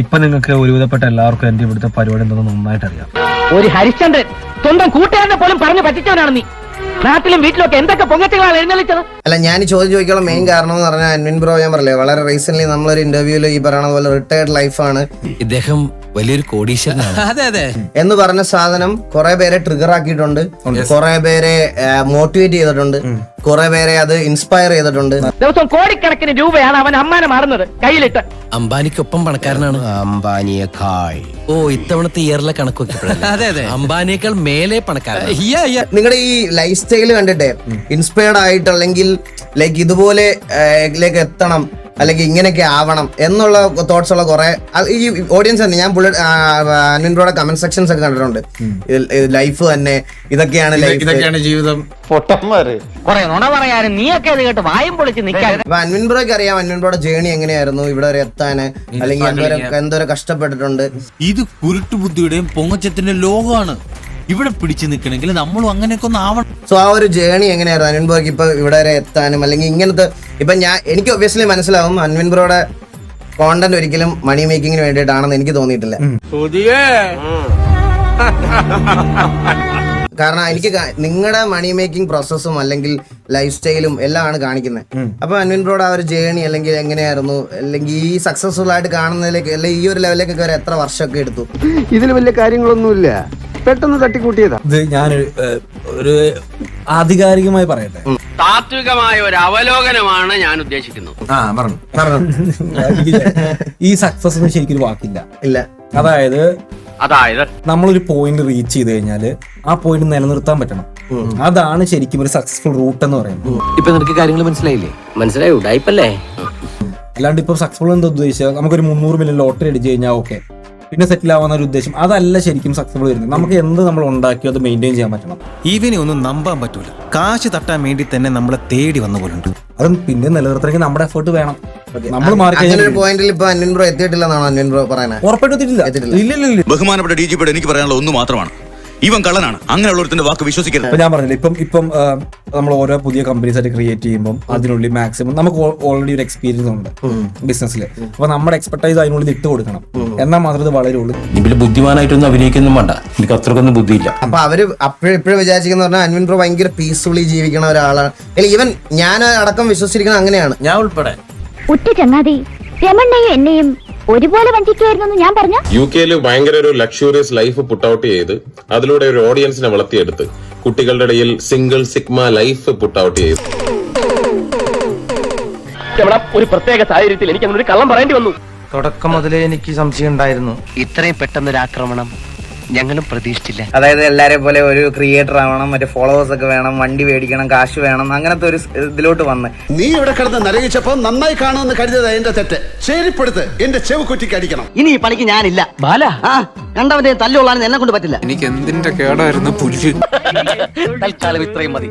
ഇപ്പൊ നിങ്ങൾക്ക് ഒരുവിധപ്പെട്ട എല്ലാവർക്കും എന്റെ ഇവിടുത്തെ പരിപാടി എന്തെന്ന് നന്നായിട്ട് അറിയാം. ഒരു ഹരിശ്ചന്ദ്രൻ സ്വന്തം കൂട്ടുകാരനെ പോലും പറഞ്ഞു പറ്റിച്ചവനാണ് നീ. നാട്ടിലും വീട്ടിലൊക്കെ എന്തൊക്കെ പൊങ്ങച്ചങ്ങളാണ് എഴുന്നള്ളിച്ചത്. അല്ല, ഞാൻ ചോദ്യം ചോദിക്കാനുള്ള മെയിൻ കാരണം എന്ന് പറഞ്ഞാൽ അൻവിൻ ബ്രോ, ഞാൻ പറയല്ലേ, വളരെ റീസെന്റ് നമ്മളൊരു ഇന്റർവ്യൂല് ഈ പറയുന്ന പോലെ റിട്ടയർഡ് ലൈഫാണ്, ഇദ്ദേഹം വലിയൊരു കോടീശ്വരനാണ്. അതെ അതെ എന്ന് പറഞ്ഞ സാധനം കുറെ പേരെ ട്രിഗർ ആക്കിയിട്ടുണ്ട്, കുറെ പേരെ മോട്ടിവേറ്റ് ചെയ്തിട്ടുണ്ട്, കുറെ പേരെ അത് ഇൻസ്പയർ ചെയ്തിട്ടുണ്ട്. ദിവസം കോടിക്കണക്കിന് രൂപയാണ് അവൻ അമ്മാനെ മാറുന്നത് കയ്യിലിട്ട്. അംബാനിക്കൊപ്പം പണക്കാരനാണ്. അംബാനിയേക്കാൾ ഇത്തവണത്തെ ഇയറിലെ കണക്ക് വെക്കപ്പെടല്ലേ. അതെ അതെ, അംബാനിയേക്കാൾ മേലെ പണക്കാരൻ. നിങ്ങളുടെ ഈ ലൈഫ് സ്റ്റൈൽ കണ്ടിട്ട് ഇൻസ്പയർഡ് ആയിട്ട്, അല്ലെങ്കിൽ ലൈക്ക് ഇതുപോലെ ഇതിലേക്ക് എത്തണം, അല്ലെങ്കിൽ ഇങ്ങനെയൊക്കെ ആവണം എന്നുള്ള തോട്ട്സ് ഉള്ള കുറെ ഈ ഓഡിയൻസ് തന്നെ, ഞാൻ അൻവിൻ ബ്രോയുടെ കമന്റ് സെക്ഷൻസ് ഒക്കെ കണ്ടിട്ടുണ്ട്. ലൈഫ് തന്നെ ഇതൊക്കെയാണ് ലൈഫ്, ഇതൊക്കെയാണ് ജീവിതം. കുറെ നുണ പറയാനും നീയൊക്കെ ഇത് കേട്ട് വായും പൊളിച്ച് നിൽക്കാൻ. അപ്പൊ അൻവിൻ ബ്രോയ്ക്ക് അറിയാം അൻവിൻ ബ്രോയുടെ ജേണി എങ്ങനെയായിരുന്നു ഇവിടെ വരെ എത്താന്, അല്ലെങ്കിൽ എന്തോരം കഷ്ടപ്പെട്ടിട്ടുണ്ട്. ഇത് കുരുട്ടുബുദ്ധിയുടെയും പൊങ്ങച്ചത്തിന്റെ ലോകമാണ്. ഇവിടെ പിടിച്ചു നിൽക്കണമെങ്കിൽ നമ്മളും അങ്ങനെയൊക്കെ ഒന്ന് ആവണം. സോ ആ ഒരു ജേണി എങ്ങനെയായിരുന്നു അൻവിൻ ബ്രോയ്ക്ക് ഇപ്പൊ ഇവിടെ വരെ എത്താനും, അല്ലെങ്കിൽ ഇങ്ങനത്തെ ഇപ്പൊ എനിക്ക് ഒബ്വിയസ്ലി മനസ്സിലാവും അൻവിൻ ബ്രോയുടെ കോണ്ടന്റ് ഒരിക്കലും മണി മേക്കിങ്ങിന് വേണ്ടിയിട്ടാണെന്ന് എനിക്ക് തോന്നിയിട്ടില്ല. കാരണം എനിക്ക് നിങ്ങളുടെ മണി മേക്കിംഗ് പ്രോസസ്സും അല്ലെങ്കിൽ ലൈഫ് സ്റ്റൈലും എല്ലാം ആണ് കാണിക്കുന്നത്. അപ്പൊ അൻവിൻ ബ്രോയുടെ ആ ഒരു ജേണി അല്ലെങ്കിൽ എങ്ങനെയായിരുന്നു, അല്ലെങ്കിൽ ഈ സക്സസ്ഫുൾ ആയിട്ട് കാണുന്നതിലേക്ക്, അല്ലെങ്കിൽ ഈ ഒരു ലെവലിലേക്ക് വരെ എത്ര വർഷമൊക്കെ എടുത്തു? ഇതിൽ വലിയ കാര്യങ്ങളൊന്നുമില്ല, പെട്ടെന്ന് തട്ടിക്കൂട്ടിയതാ. ഇത് ഞാൻ ഒരു ആധികാരികമായി പറയട്ടെ, താത്വികമായ ഒരു അവലോകനമാണ് ഞാൻ ഉദ്ദേശിക്കുന്നത്. ഈ സക്സസ് ഒന്നും ശരിക്കും വാക്കില്ല. ഇല്ല, അതായത് നമ്മളൊരു പോയിന്റ് റീച്ച് ചെയ്ത് കഴിഞ്ഞാല് ആ പോയിന്റ് നിലനിർത്താൻ പറ്റണം. അതാണ് ശരിക്കും ഒരു സക്സസ്ഫുൾ റൂട്ട് എന്ന് പറയുന്നത്. ഇപ്പൊ നിനക്ക് കാര്യങ്ങൾ മനസ്സിലായില്ലേ? മനസ്സിലായി, ഉടായിപ്പല്ലേ? അല്ലാണ്ട് ഇപ്പൊ സക്സസ്ഫുൾ എന്താ ഉദ്ദേശിച്ചാൽ നമുക്കൊരു 300 മില്യൺ ലോട്ടറി അടിച്ചു കഴിഞ്ഞാൽ ഓക്കെ, പിന്നെ സെറ്റിൽ ആവാന്ന ഒരു ഉദ്ദേശം അതല്ല ശരിക്കും സക്സസ്ഫുൾ വരുന്നത്. നമുക്ക് എന്ത് നമ്മൾ ഉണ്ടാക്കിയോ അത് മെയിൻറ്റെയിൻ ചെയ്യാൻ പറ്റണം. ഇവനെ ഒന്നും നമ്പാൻ പറ്റൂല. കാശ് തട്ടാൻ വേണ്ടി തന്നെ നമ്മളെ തേടി വന്ന പോലുണ്ട്. അതും പിന്നെ നിലനിർത്തണമെങ്കിൽ നമ്മുടെ എഫേർട്ട് വേണം. നമ്മൾ അങ്ങനെ പോയിന്റിൽ ഇപ്പൊ അൻവിൻ ബ്രോ എത്തിയിട്ടില്ലെന്നാണോ അൻവിൻ ബ്രോ പറയുന്നത്? ഉറപ്പായിട്ടും ബഹുമാനപ്പെട്ട DGP എനിക്ക് പറയാനുള്ള ഒന്ന് മാത്രമാണ്, ഇവൻ കള്ളനാണ്. അങ്ങനെയുള്ളവരുടെ വാക്ക് വിശ്വസിക്കരുത്. ഇപ്പൊ ഞാൻ പറഞ്ഞില്ല, ഇപ്പം നമ്മൾ ഓരോ പുതിയ കമ്പനീസ് ആയിട്ട് ക്രിയേറ്റ് ചെയ്യുമ്പോൾ അതിനുള്ളിൽ മാക്സിമം നമുക്ക് ഓൾറെഡി ഒരു എക്സ്പീരിയൻസ് ഉണ്ട് ബിസിനസ്സിൽ. അപ്പൊ നമ്മുടെ എക്സ്പെർട്ടൈസ് അതിനുള്ളിൽ ഇട്ട് കൊടുക്കണം, എന്നാൽ മാത്രമേ ഇത് വളരുള്ളൂ. ഇതിൽ ബുദ്ധിമാനായിട്ടൊന്നും അഭിനയിക്കൊന്നും വേണ്ട, എനിക്ക് അത്രക്കൊന്നും ബുദ്ധിയില്ല. അപ്പൊ അവര് ഇപ്പോഴും വിചാരിക്കുന്ന പറഞ്ഞാൽ അൻവിൻ ബ്രോ ഭയങ്കര പീസ്ഫുള്ളി ജീവിക്കുന്ന ഒരാളാണ്. ഈവൻ ഞാൻ അടക്കം വിശ്വസിച്ചിരിക്കുന്നത് അങ്ങനെയാണ്, ഞാൻ ഉൾപ്പെടെ. ഉറ്റ ചങ്ങാതി രമണ്ണയും എന്നെയും ഒരുപോലെ വഞ്ചിക്കായിരുന്നു ഞാൻ പറഞ്ഞ. UK ഭയങ്കര ഒരു ലക്ഷൂറിയസ് ലൈഫ് പുട്ട് ഔട്ട് ചെയ്ത് അതിലൂടെ ഒരു ഓഡിയൻസിനെ വളർത്തിയെടുത്ത് കുട്ടികളുടെ ഇടയിൽ single sigma life put out ചെയ്തു. ഒരു പ്രത്യേക സാഹചര്യത്തിൽ എനിക്ക് അങ്ങനെ ഒരു കള്ളം പറയേണ്ടി വന്നു. തുടക്കം മുതലേ എനിക്ക് സംശയം ഉണ്ടായിരുന്നു. ഇത്രയും പെട്ടെന്നൊരു ആക്രമണം ഞങ്ങളും പ്രതീക്ഷിച്ചില്ല. അതായത് എല്ലാരെ പോലെ ഒരു ക്രിയേറ്റർ ആവണം, മറ്റേ ഫോളോവേഴ്സ് ഒക്കെ വേണം, വണ്ടി മേടിക്കണം, കാശ് വേണം, അങ്ങനത്തെ ഒരു ഇതിലോട്ട് വന്ന് നീ ഇവിടെ കിടന്ന് നരകിച്ചപ്പോ നന്നായി കാണുമെന്ന് കരുതിയത് എന്റെ തെറ്റ്. ശരിപ്പെടുത്ത്, എന്റെ ചെവ് കുറ്റിക്ക് അടിക്കണം. ഇനി ഈ പണിക്ക് ഞാനില്ല ബാല. കണ്ടവന്റെ തല്ലുകൊള്ളാൻ എന്നെ കൊണ്ട് പറ്റില്ല. എനിക്ക് എന്തിന്റെ കേടായിരുന്നു പുല്ല്. തൽക്കാലം ഇത്രയും മതി.